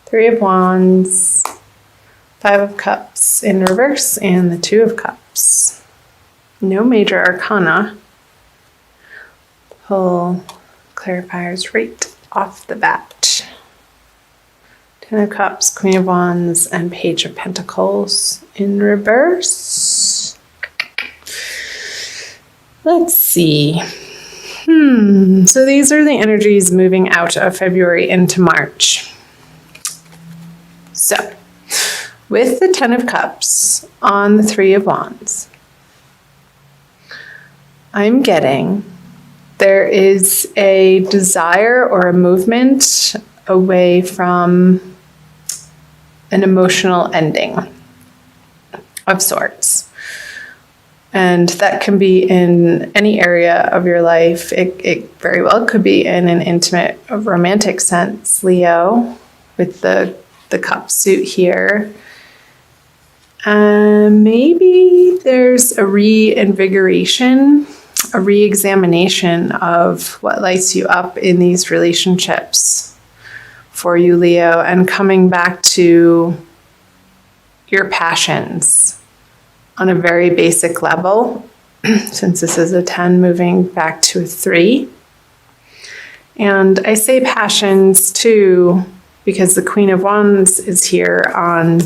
Three of Wands, Five of Cups in reverse, and the Two of Cups. No major arcana. Pull clarifiers right off the bat. Ten of Cups, Queen of Wands, and Page of Pentacles in reverse. Let's see. So these are the energies moving out of February into March. So, with the Ten of Cups on the Three of Wands, I'm getting there is a desire or a movement away from an emotional ending of sorts. And that can be in any area of your life. It very well could be in an intimate, romantic sense, Leo, with the cup suit here. Maybe there's a reinvigoration, a re-examination of what lights you up in these relationships for you, Leo, and coming back to your passions on a very basic level, since this is a 10 moving back to a 3. And I say passions too, because the Queen of Wands is here on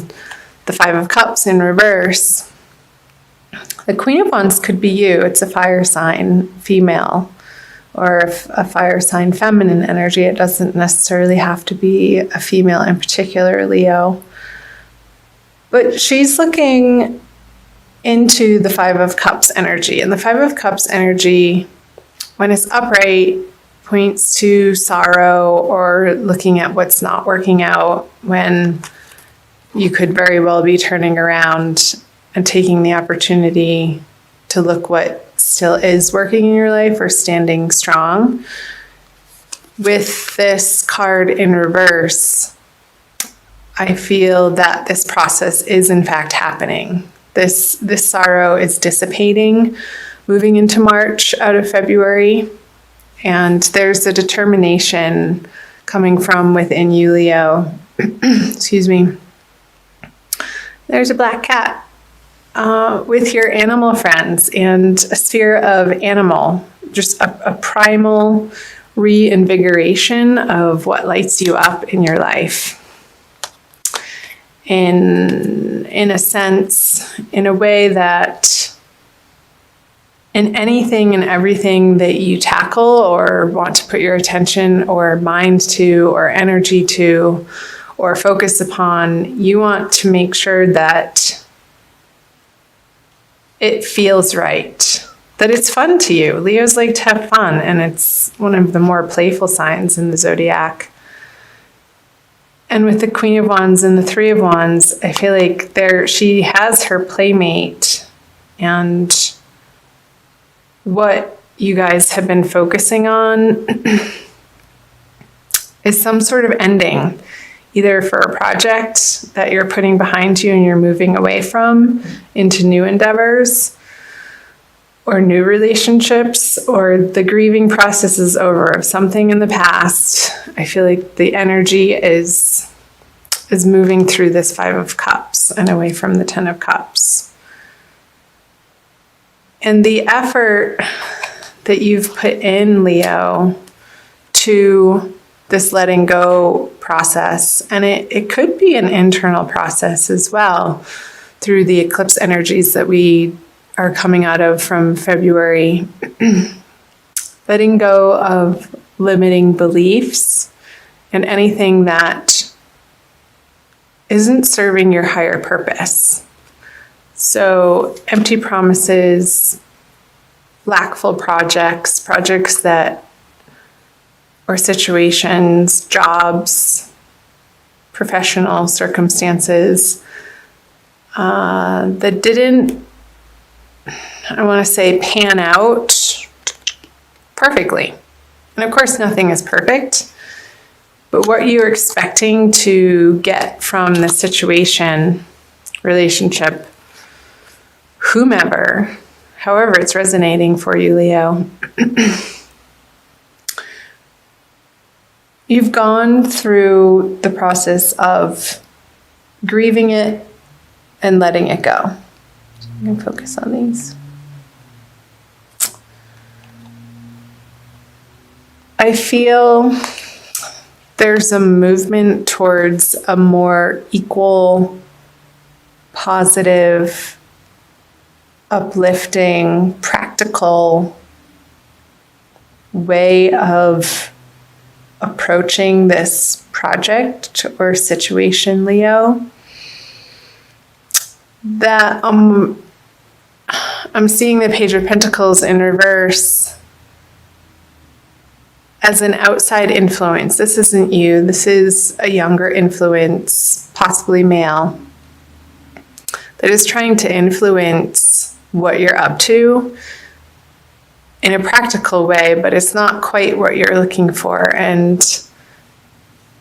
the Five of Cups in reverse. The Queen of Wands could be you. It's a fire sign, female, or a fire sign, feminine energy. It doesn't necessarily have to be a female in particular, Leo. But she's looking into the Five of Cups energy. And the Five of Cups energy, when it's upright, points to sorrow or looking at what's not working out, when you could very well be turning around and taking the opportunity to look what still is working in your life or standing strong. With this card in reverse, I feel that this process is in fact happening. This sorrow is dissipating, moving into March out of February, and there's a determination coming from within you, Leo. Excuse me. There's a black cat with your animal friends and a sphere of animal, just a primal reinvigoration of what lights you up in your life. In a sense, in a way that in anything and everything that you tackle or want to put your attention or mind to or energy to or focus upon, you want to make sure that it feels right, that it's fun to you. Leos like to have fun, and it's one of the more playful signs in the zodiac. And with the Queen of Wands and the Three of Wands, I feel like she has her playmate, and what you guys have been focusing on is some sort of ending, either for a project that you're putting behind you and you're moving away from into new endeavors or new relationships, or the grieving process is over of something in the past. I feel like the energy is moving through this Five of Cups and away from the Ten of Cups. And the effort that you've put in, Leo, to this letting go process, and it could be an internal process as well through the eclipse energies that we are coming out of from February. Letting go of limiting beliefs and anything that isn't serving your higher purpose. So empty promises, lackful projects that, or situations, jobs, professional circumstances that didn't, I want to say, pan out perfectly. And of course, nothing is perfect, but what you're expecting to get from the situation, relationship, whomever, however it's resonating for you, Leo, You've gone through the process of grieving it and letting it go. I'm going to focus on these. I feel there's a movement towards a more equal, positive, uplifting, practical way of approaching this project or situation, Leo. That I'm seeing the Page of Pentacles in reverse as an outside influence. This isn't you. This is a younger influence, possibly male, that is trying to influence what you're up to in a practical way, but it's not quite what you're looking for. And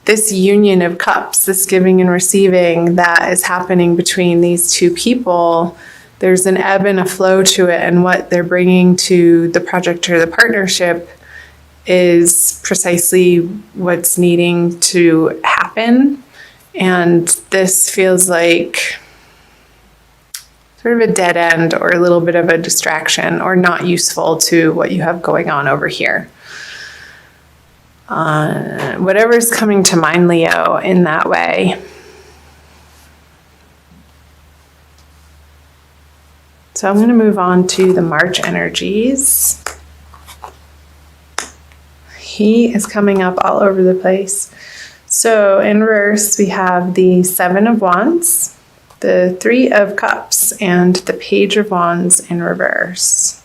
this union of cups, this giving and receiving that is happening between these two people, there's an ebb and a flow to it, and what they're bringing to the project or the partnership is precisely what's needing to happen. And this feels like sort of a dead end or a little bit of a distraction or not useful to what you have going on over here. Whatever's coming to mind, Leo, in that way. So I'm going to move on to the March energies. He is coming up all over the place. So in reverse, we have the Seven of Wands, the Three of Cups, and the Page of Wands in reverse.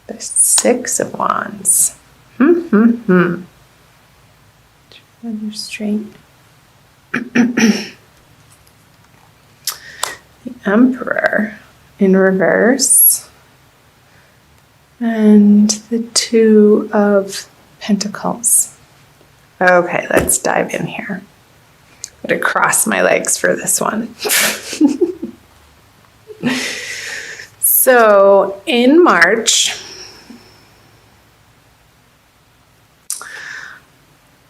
The Six of Wands. Another straight. The Emperor in reverse. And the Two of Pentacles. Okay, let's dive in here. I'm going to cross my legs for this one. So in March,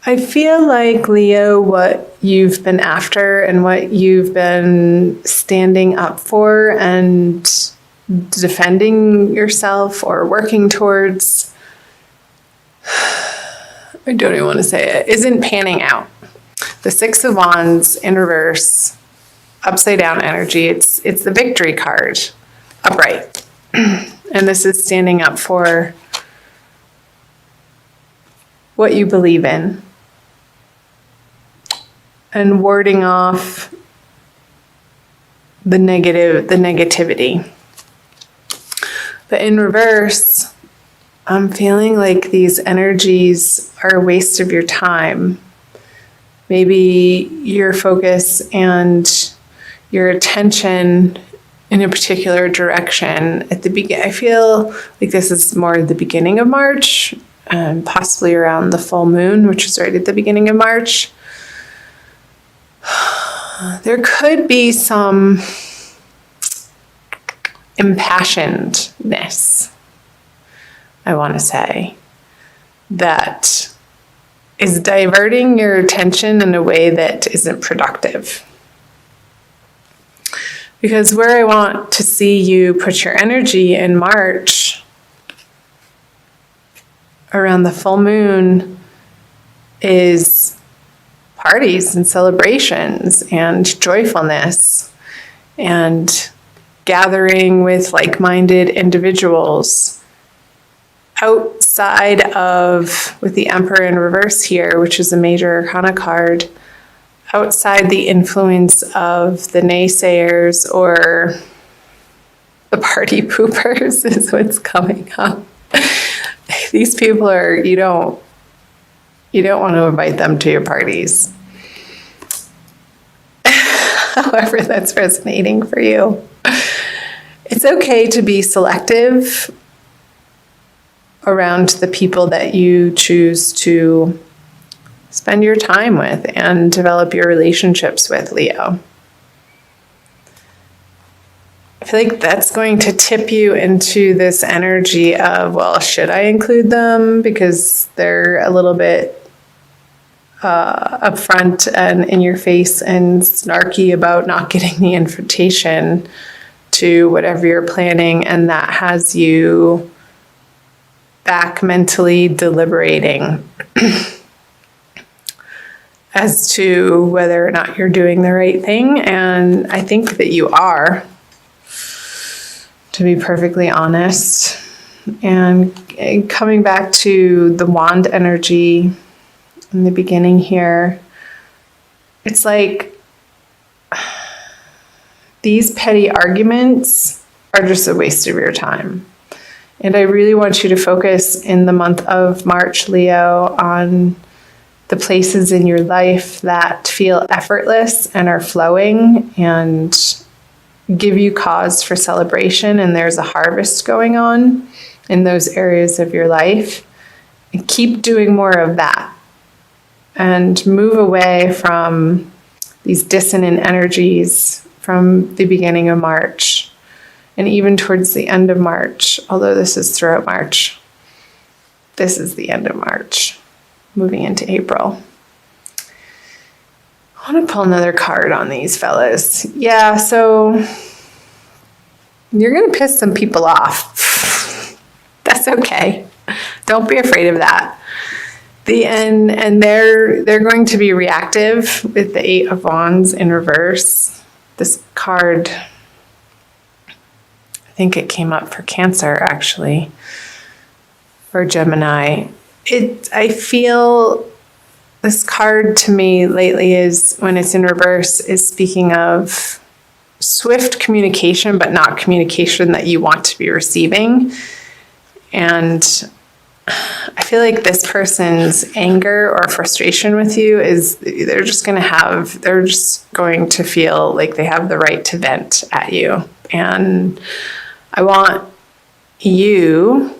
I feel like, Leo, what you've been after and what you've been standing up for and defending yourself or working towards, I don't even want to say it, isn't panning out. The Six of Wands in reverse, upside down energy, it's the victory card, upright. And this is standing up for what you believe in and warding off the negativity. But in reverse, I'm feeling like these energies are a waste of your time. Maybe your focus and your attention in a particular direction at the beginning. I feel like this is more the beginning of March, possibly around the full moon, which is right at the beginning of March. There could be some impassionedness, I want to say, that is diverting your attention in a way that isn't productive. Because where I want to see you put your energy in March, around the full moon, is parties and celebrations and joyfulness and gathering with like-minded individuals outside of, with the Emperor in reverse here, which is a major arcana card, outside the influence of the naysayers or the party poopers is what's coming up. These people are, you don't want to invite them to your parties. However that's resonating for you. It's okay to be selective around the people that you choose to spend your time with and develop your relationships with, Leo. I feel like that's going to tip you into this energy of, well, should I include them? Because they're a little bit upfront and in your face and snarky about not getting the invitation to whatever you're planning. And that has you back mentally deliberating as to whether or not you're doing the right thing. And I think that you are, to be perfectly honest. And coming back to the wand energy in the beginning here, it's like these petty arguments are just a waste of your time. And I really want you to focus in the month of March, Leo, on the places in your life that feel effortless and are flowing and give you cause for celebration, and there's a harvest going on in those areas of your life. And keep doing more of that and move away from these dissonant energies from the beginning of March and even towards the end of March, although this is throughout March. This is the end of March, moving into April. I want to pull another card on these fellas. Yeah, so you're going to piss some people off. That's okay. Don't be afraid of that. And they're going to be reactive with the Eight of Wands in reverse. This card, I think it came up for Cancer, actually, or Gemini. I feel this card to me lately is, when it's in reverse, is speaking of swift communication, but not communication that you want to be receiving. And I feel like this person's anger or frustration with you is they're just going to feel like they have the right to vent at you. And I want you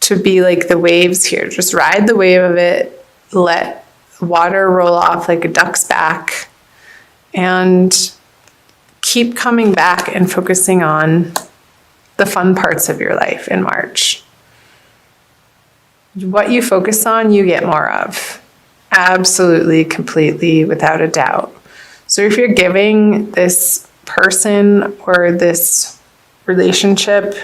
to be like the waves here. Just ride the wave of it, let water roll off like a duck's back, and keep coming back and focusing on the fun parts of your life in March. What you focus on, you get more of. Absolutely, completely, without a doubt. So if you're giving this person or this relationship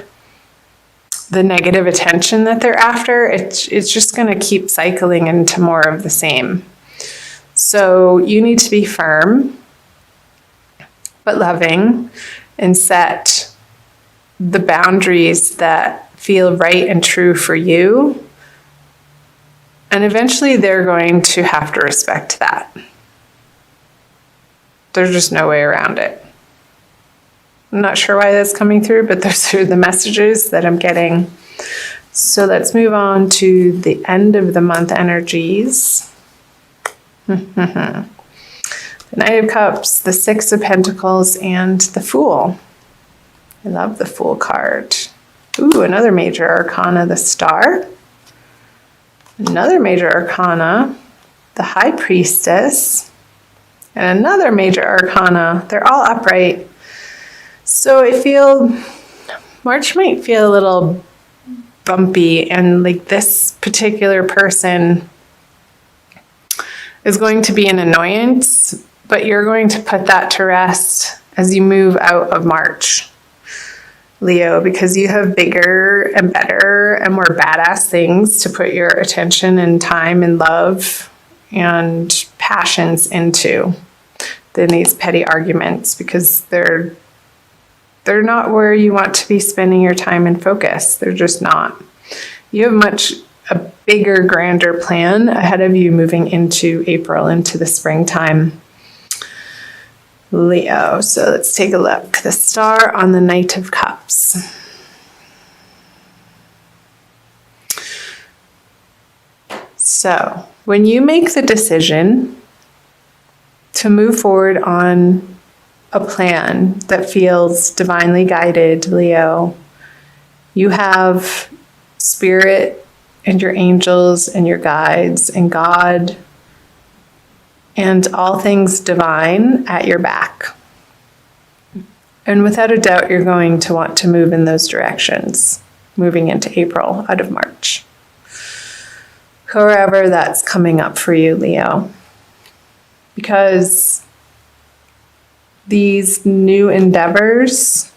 the negative attention that they're after, it's just going to keep cycling into more of the same. So you need to be firm, but loving, and set the boundaries that feel right and true for you. And eventually they're going to have to respect that. There's just no way around it. I'm not sure why that's coming through, but those are the messages that I'm getting. So let's move on to the end of the month energies. The Knight of Cups, the Six of Pentacles, and the Fool. I love the Fool card. Ooh, another major arcana, the Star. Another major arcana, the High Priestess. And another major arcana. They're all upright. So I feel March might feel a little bumpy, and like this particular person is going to be an annoyance, but you're going to put that to rest as you move out of March, Leo, because you have bigger and better and more badass things to put your attention and time and love and passions into than these petty arguments, because they're not where you want to be spending your time and focus. They're just not. You have a bigger, grander plan ahead of you moving into April, into the springtime, Leo. So let's take a look. The Star on the Knight of Cups. So when you make the decision to move forward on a plan that feels divinely guided, Leo, you have Spirit and your angels and your guides and God and all things divine at your back. And without a doubt, you're going to want to move in those directions, moving into April out of March. However that's coming up for you, Leo. Because these new endeavors,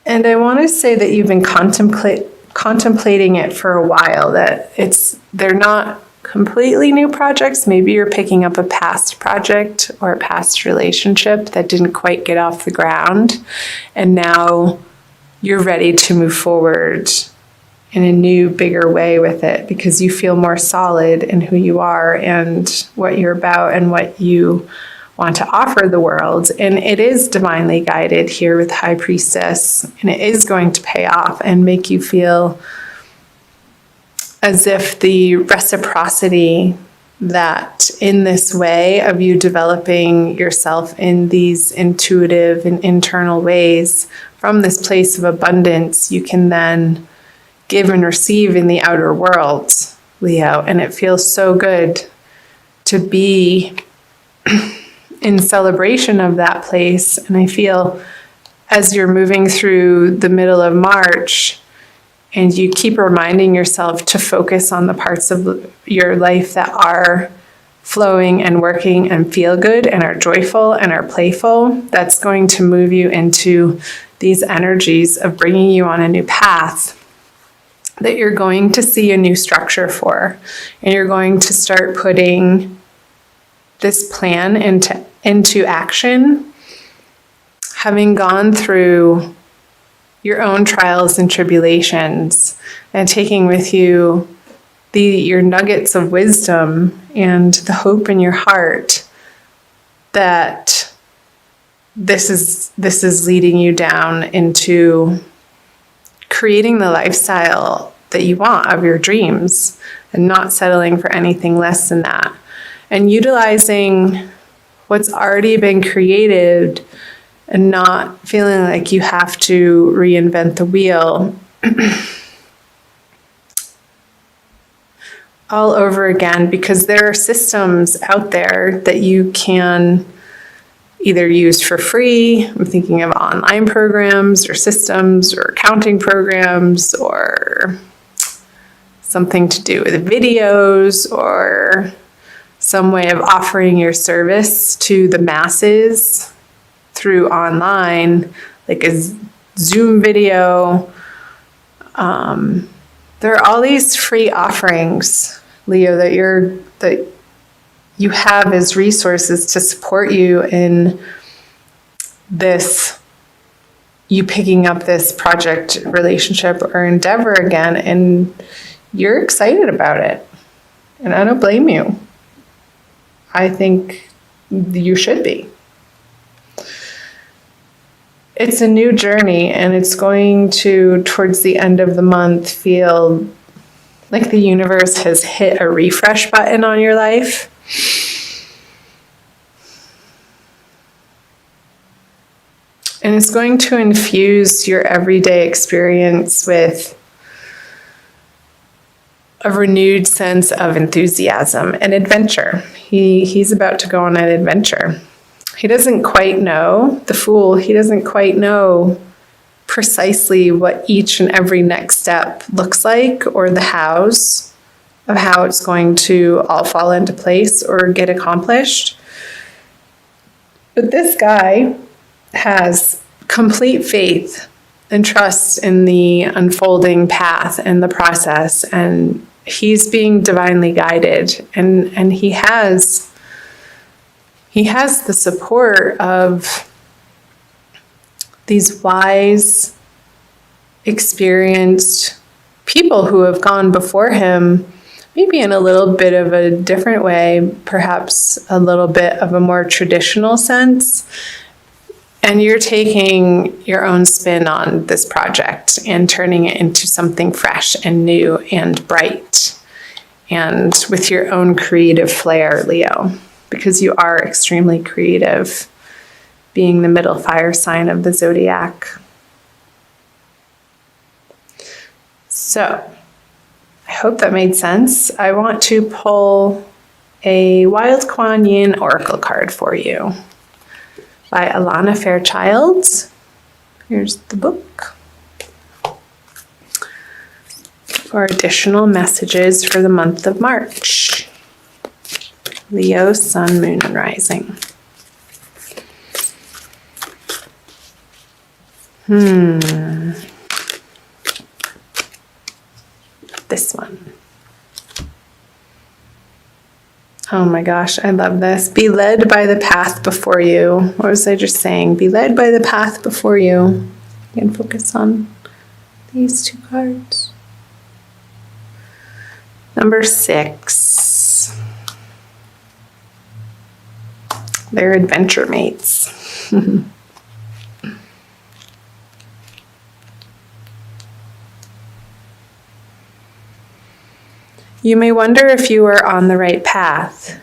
and I want to say that you've been contemplating it for a while, that they're not completely new projects. Maybe you're picking up a past project or a past relationship that didn't quite get off the ground, and now you're ready to move forward in a new, bigger way with it because you feel more solid in who you are and what you're about and what you want to offer the world. And it is divinely guided here with High Priestess, and it is going to pay off and make you feel as if the reciprocity that in this way of you developing yourself in these intuitive and internal ways from this place of abundance, you can then give and receive in the outer world, Leo. And it feels so good to be in celebration of that place. And I feel as you're moving through the middle of March, and you keep reminding yourself to focus on the parts of your life that are flowing and working and feel good and are joyful and are playful, that's going to move you into these energies of bringing you on a new path that you're going to see a new structure for. And you're going to start putting this plan into action, having gone through your own trials and tribulations, and taking with you your nuggets of wisdom and the hope in your heart that this is leading you down into creating the lifestyle that you want of your dreams and not settling for anything less than that, and utilizing what's already been created and not feeling like you have to reinvent the wheel all over again, because there are systems out there that you can either use for free. I'm thinking of online programs or systems or accounting programs or something to do with videos or some way of offering your service to the masses through online, like a Zoom video. There are all these free offerings, Leo, that you have as resources to support you in this, you picking up this project, relationship, or endeavor again, and you're excited about it. And I don't blame you. I think you should be. It's a new journey, and it's going to, towards the end of the month, feel like the universe has hit a refresh button on your life. And it's going to infuse your everyday experience with a renewed sense of enthusiasm and adventure. He's about to go on an adventure. He doesn't quite know, the Fool, he doesn't quite know precisely what each and every next step looks like, or the hows of how it's going to all fall into place or get accomplished. But this guy has complete faith and trust in the unfolding path and the process, and he's being divinely guided, and he has the support of these wise, experienced people who have gone before him, maybe in a little bit of a different way, perhaps a little bit of a more traditional sense. And you're taking your own spin on this project and turning it into something fresh and new and bright, and with your own creative flair, Leo, because you are extremely creative, being the middle fire sign of the zodiac. So, I hope that made sense. I want to pull a Wild Kuan Yin oracle card for you. by Alana Fairchild. Here's the book. For additional messages for the month of March. Leo, Sun, Moon, and Rising. This one. Oh my gosh, I love this. Be led by the path before you. What was I just saying? Be led by the path before you. You can focus on these two cards. Number 6. They're adventure mates. You may wonder if you are on the right path.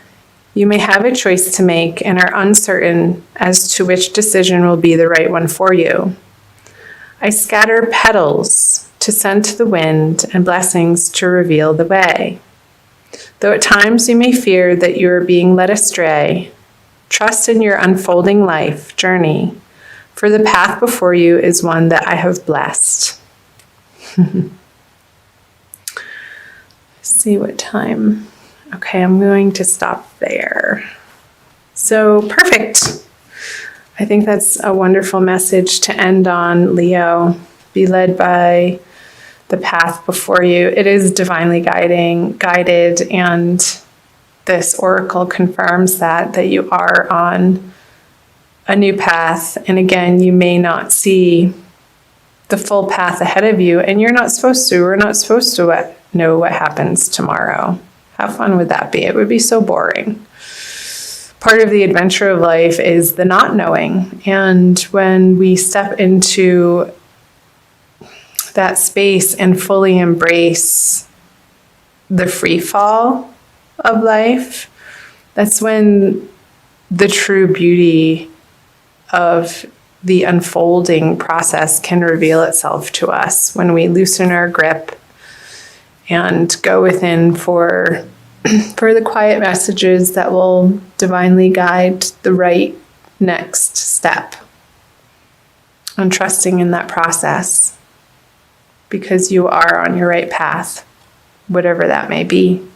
You may have a choice to make and are uncertain as to which decision will be the right one for you. I scatter petals to send to the wind and blessings to reveal the way. Though at times you may fear that you are being led astray, trust in your unfolding life journey, for the path before you is one that I have blessed. See what time. Okay, I'm going to stop there. So perfect. I think that's a wonderful message to end on, Leo. Be led by the path before you. It is divinely guided, and this oracle confirms that you are on a new path. And again, you may not see the full path ahead of you, and you're not supposed to. We're not supposed to know what happens tomorrow. How fun would that be? It would be so boring. Part of the adventure of life is the not knowing. And when we step into that space and fully embrace the free fall of life, that's when the true beauty of the unfolding process can reveal itself to us, when we loosen our grip and go within for the quiet messages that will divinely guide the right next step. And trusting in that process, because you are on your right path, whatever that may be.